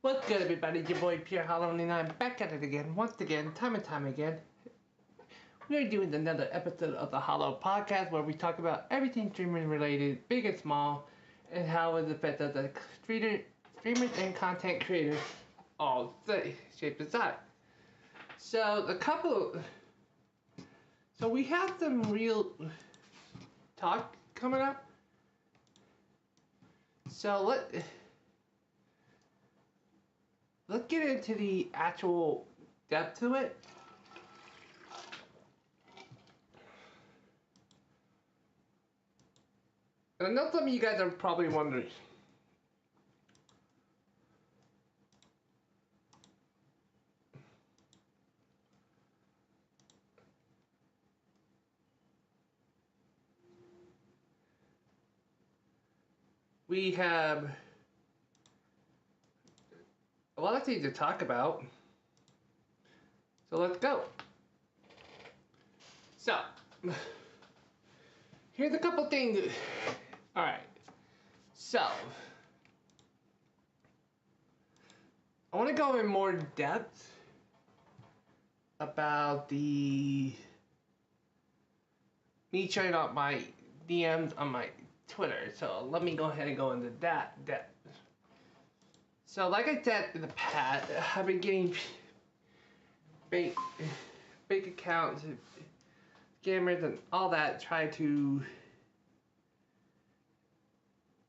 What's good, everybody? Your boy Pierre Holland, and I'm back at it again, once again, time and time again. We're doing another episode of the Hollow Podcast where we talk about everything streaming related, big and small, and how it affects the streamers and content creators all shape and size. So we have some real talk coming up. So let's get into the actual depth to it. And I know some of you guys are probably wondering, we have a lot of things to talk about, so let's go. So, here's a couple things. Alright, so I want to go in more depth about me showing out my DMs on my Twitter, so let me go ahead and go into that depth. So like I said in the past, I've been getting fake accounts, scammers and all that, try to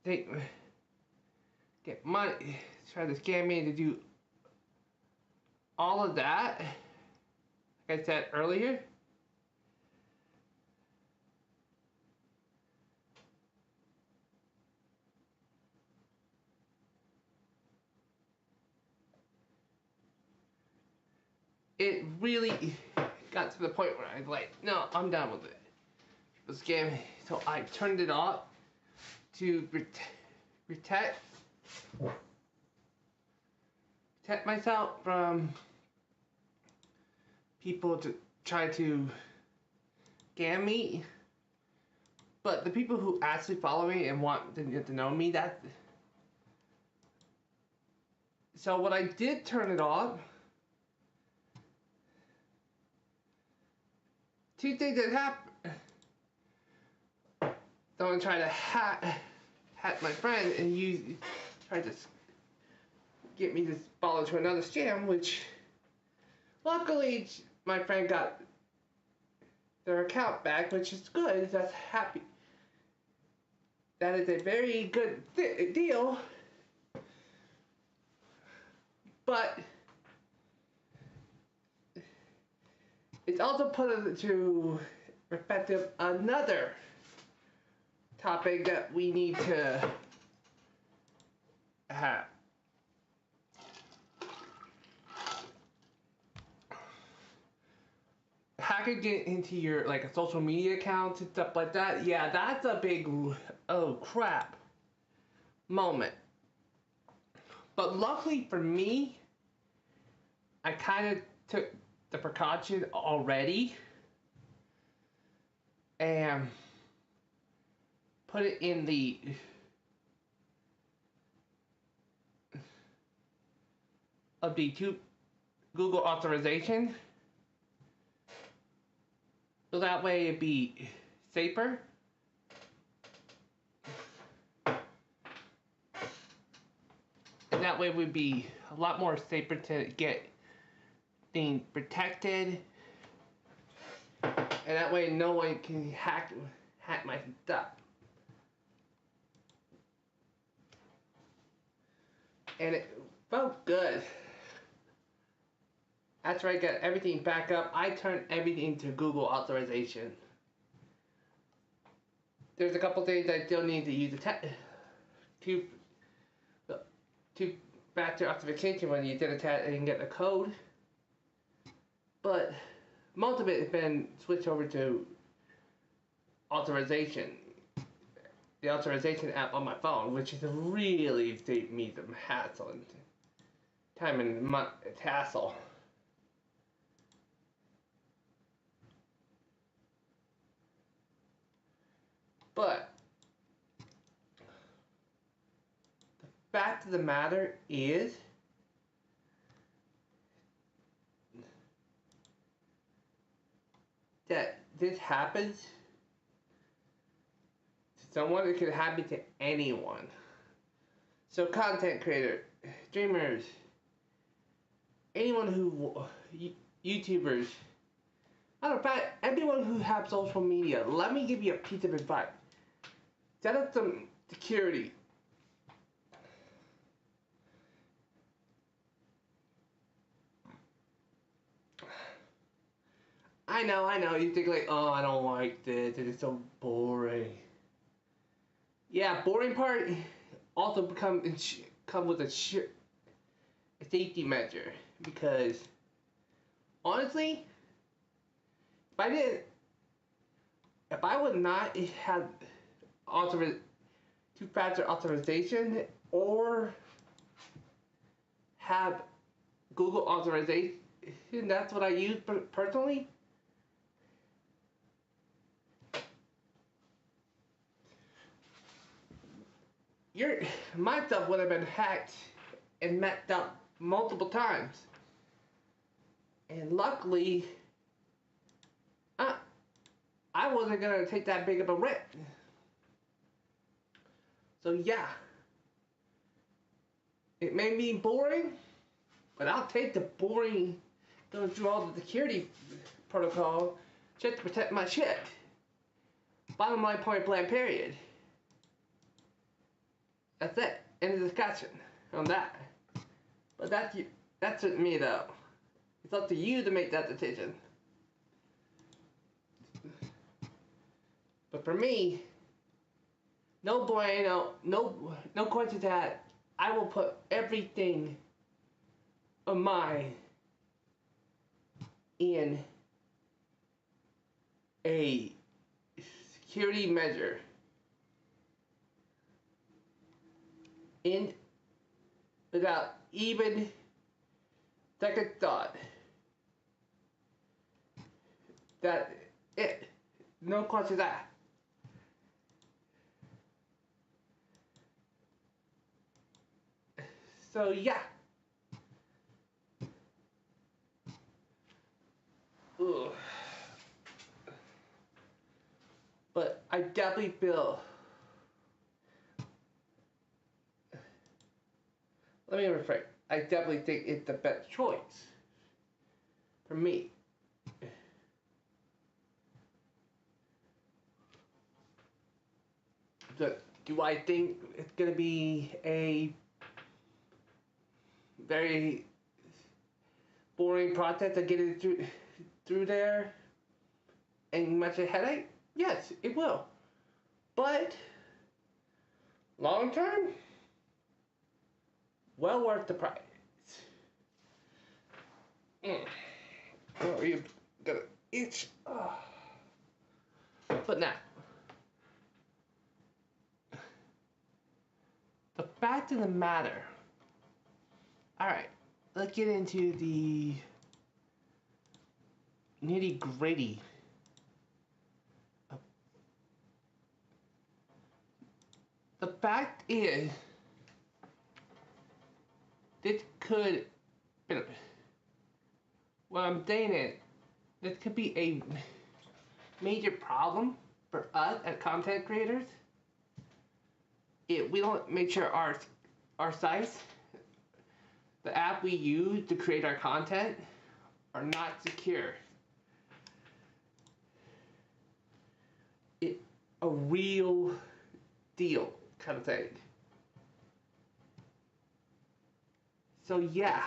get money, try to scam me to do all of that. Like I said earlier, it really got to the point where I was like, no, I'm done with it. People scam me. So I turned it off to protect myself from people to try to scam me. But the people who actually follow me and want to get to know me, so what I did turn it off. Two things that happen. Someone tried to hack my friend and tried to get me to follow to another scam, which luckily my friend got their account back, which is good. That's happy. That is a very good deal. But it's also put into perspective another topic that we need to have. Hacking into your social media accounts and stuff like that. Yeah, that's a big oh crap moment. But luckily for me, I kind of took the precaution already and put it in the Google authorization, so that way it'd be safer. And that way we'd be a lot more safer to get things protected. And that way no one can hack my stuff. And it felt good. After I got everything back up, I turned everything to Google authorization. There's a couple things I still need to use two-factor authentication when you did a test and get the code. But most of it has been switched over to authorization. The authorization app on my phone, which is really saved me some hassle and time and hassle. But the fact of the matter is, this happens to someone, it could happen to anyone. So content creator, streamers, anyone who, YouTubers, matter of fact, everyone who has social media, let me give you a piece of advice. Set up some security. I know, you think like, oh, I don't like this, it is so boring. Yeah, boring part also come with a safety measure, because honestly, if I would not have two-factor authorization or have Google authorization, that's what I use personally. My stuff would have been hacked and messed up multiple times. And luckily, I wasn't gonna take that big of a risk. So yeah, it may be boring, but I'll take the boring going through all the security protocol just to protect my shit. Bottom line, point blank, period. That's it. End of discussion on that. But that's with me though. It's up to you to make that decision. But for me, no bueno, no questions asked. I will put everything of mine in a security measure. Without even second thought. That it. No questions asked. So yeah. Ugh. But I definitely feel. Let me rephrase. I definitely think it's the best choice for me. Do I think it's gonna be a very boring process to get it through there and much a headache? Yes, it will. But long term, well worth the price. Oh, you gonna itch? Oh. But now, the fact of the matter. All right, let's get into the nitty gritty. The fact is, this could, what I'm saying is, this could be a major problem for us as content creators if we don't make sure our sites, the app we use to create our content, are not secure. It's a real deal kind of thing. So yeah,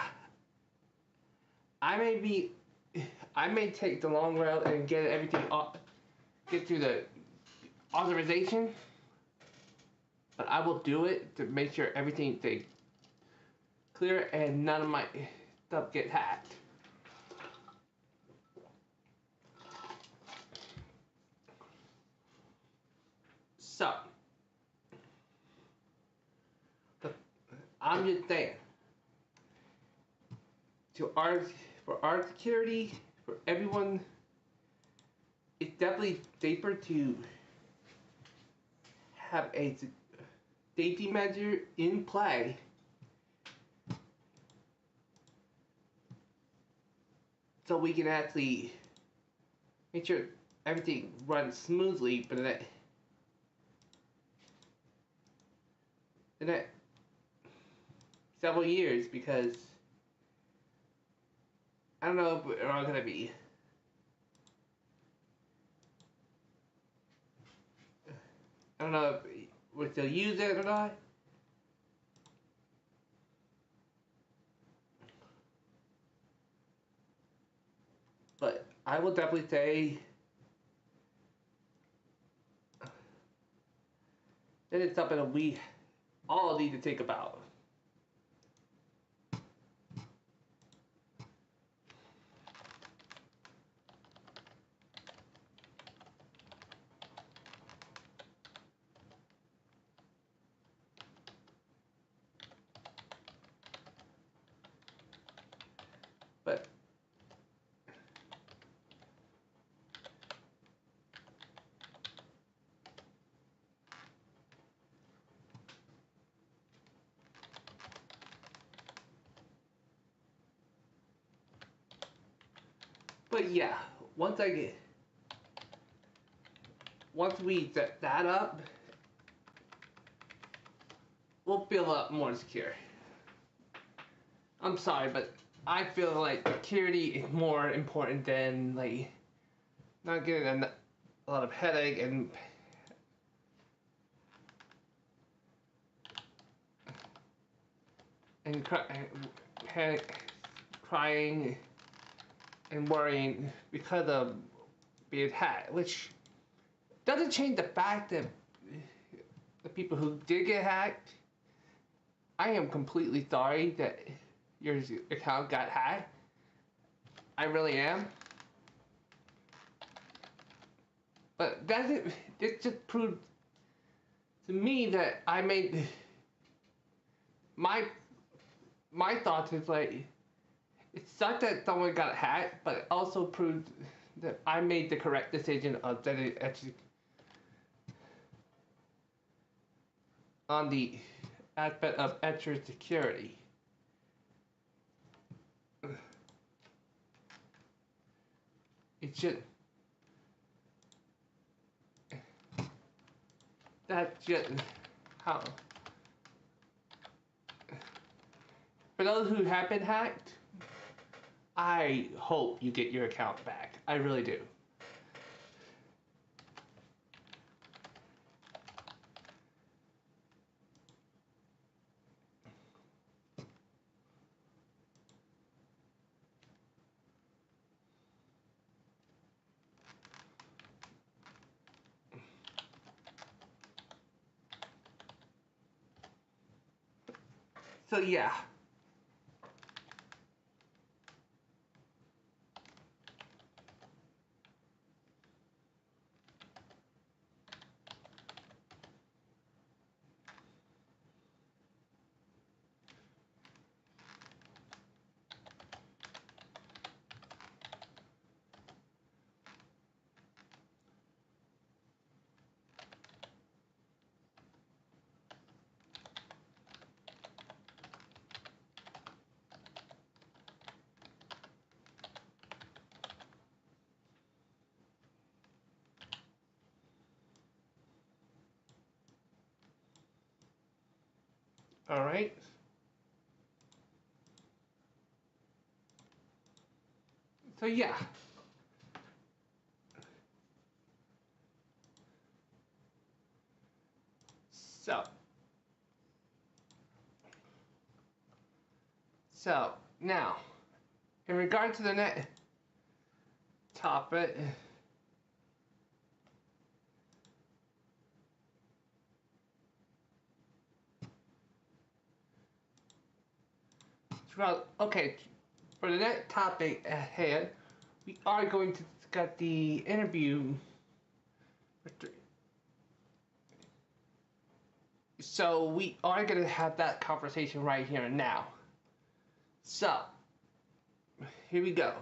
I may take the long route and get everything get through the authorization, but I will do it to make sure everything stays clear and none of my stuff gets hacked. So, I'm just saying, for our security, for everyone, it's definitely safer to have a safety measure in play so we can actually make sure everything runs smoothly, but in that several years, because I don't know if we're all gonna be. I don't know if we still use it or not. But I will definitely say that it's something that we all need to think about. But but yeah, once I get once we set that up, we'll feel a lot more secure. I'm sorry, but I feel like security is more important than like not getting a lot of headache and crying and worrying because of being hacked, which doesn't change the fact that the people who did get hacked, I am completely sorry that your account got hacked. I really am. But it just proved to me that I made my thoughts is like it sucked that someone got hacked, but it also proved that I made the correct decision of that it actually on the aspect of extra security. It should. That's just how. For those who have been hacked, I hope you get your account back. I really do. So yeah. All right. So yeah. So. So now, in regard to the next topic, well, okay, for the next topic ahead, we are going to discuss the interview. So we are going to have that conversation right here and now. So, here we go.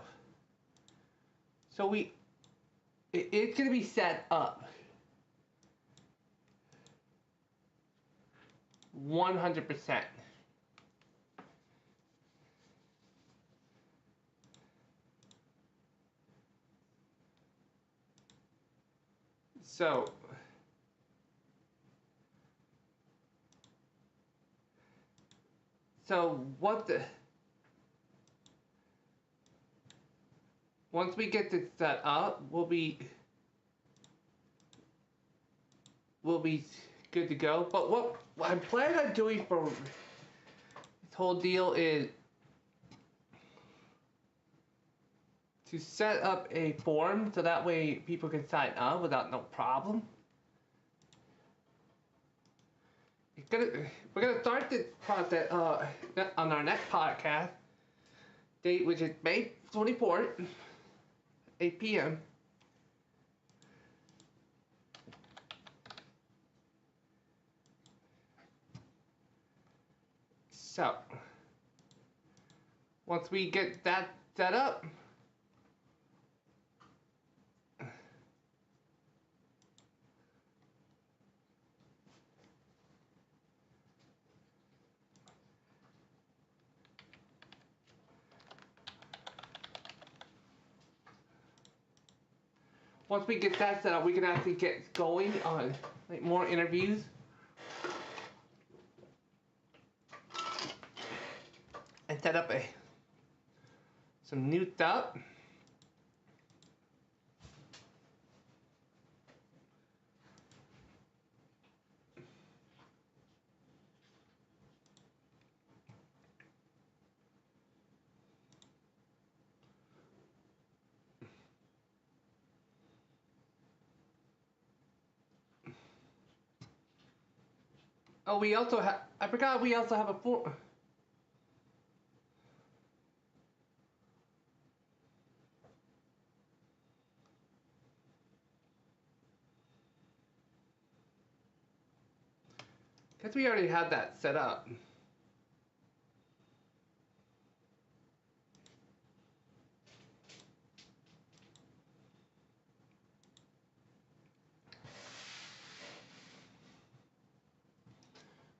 So it's going to be set up 100%. So what the once we get this set up, we'll be good to go. But what I'm planning on doing for this whole deal is to set up a form so that way people can sign up without no problem. We're gonna start this process on our next podcast date, which is May 24th, 8 p.m. So once we get that set up, we can actually get going on like more interviews. And set up some new stuff. Oh, we also have, I forgot we also have a form. Guess we already had that set up.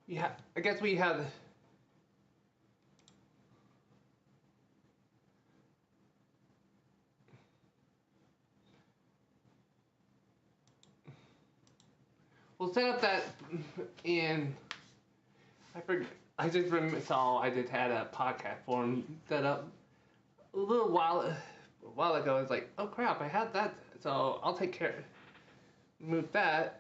Yeah, I guess we had. We'll set up that in. I forget. I just saw I just had a podcast form set up a while ago. It's like, oh crap, I had that, so I'll take care, move that.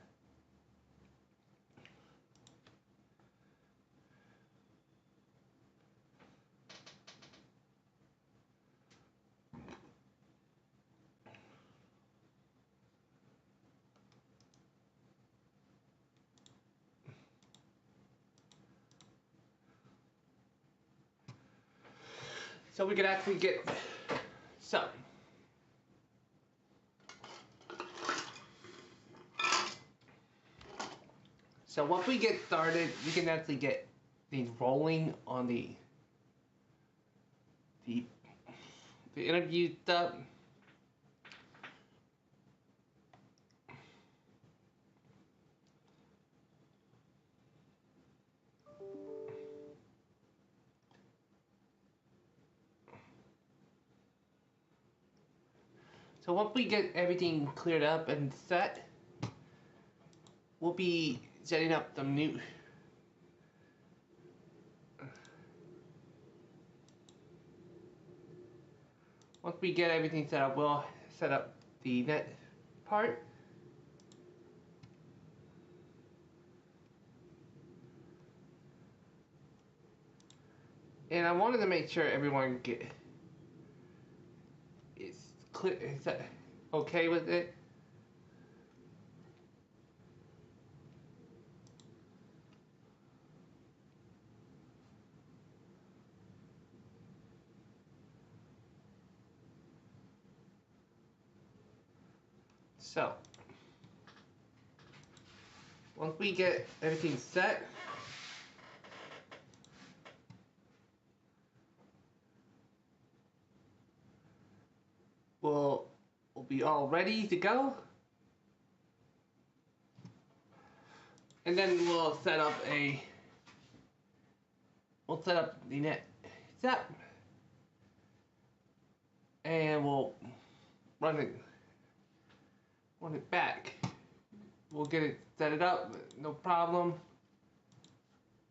So we could actually get some. So once we get started, we can actually get these rolling on the interview stuff. So once we get everything cleared up and set, we'll be setting up some new. Once we get everything set up, we'll set up the net part. And I wanted to make sure everyone is clear. Is that okay with it? So once we get everything set, we'll be all ready to go. And then we'll set up the net set, and we'll run it back we'll get it set it up, no problem,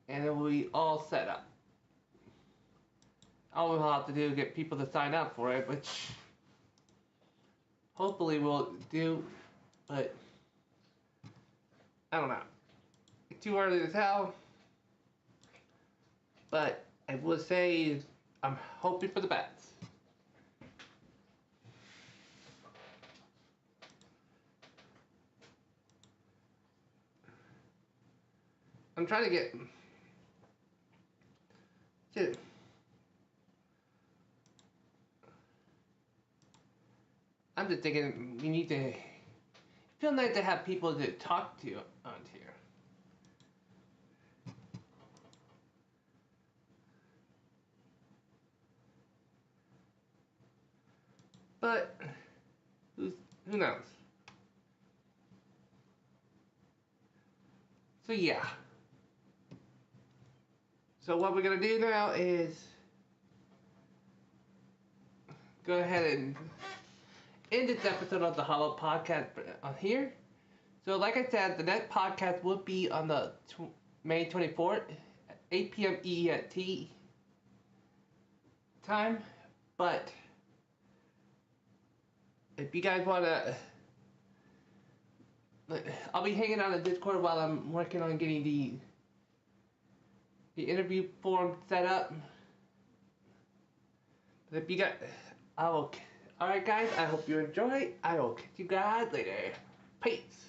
and it will be all set up. All we'll have to do is get people to sign up for it, which hopefully we'll do, but I don't know. It's too early to tell, but I will say I'm hoping for the best. I'm trying to get. Dude. I'm just thinking we need to. Feel nice to have people to talk to on here. But who knows? So yeah. So what we're gonna do now is go ahead and end this episode of the Hollow Podcast on here. So like I said, the next podcast will be on the May 24th, 8 p.m. EET time. But if you guys wanna, I'll be hanging out in Discord while I'm working on getting the interview form set up. But if you got, alright guys, I hope you enjoy. I will catch you guys later. Peace.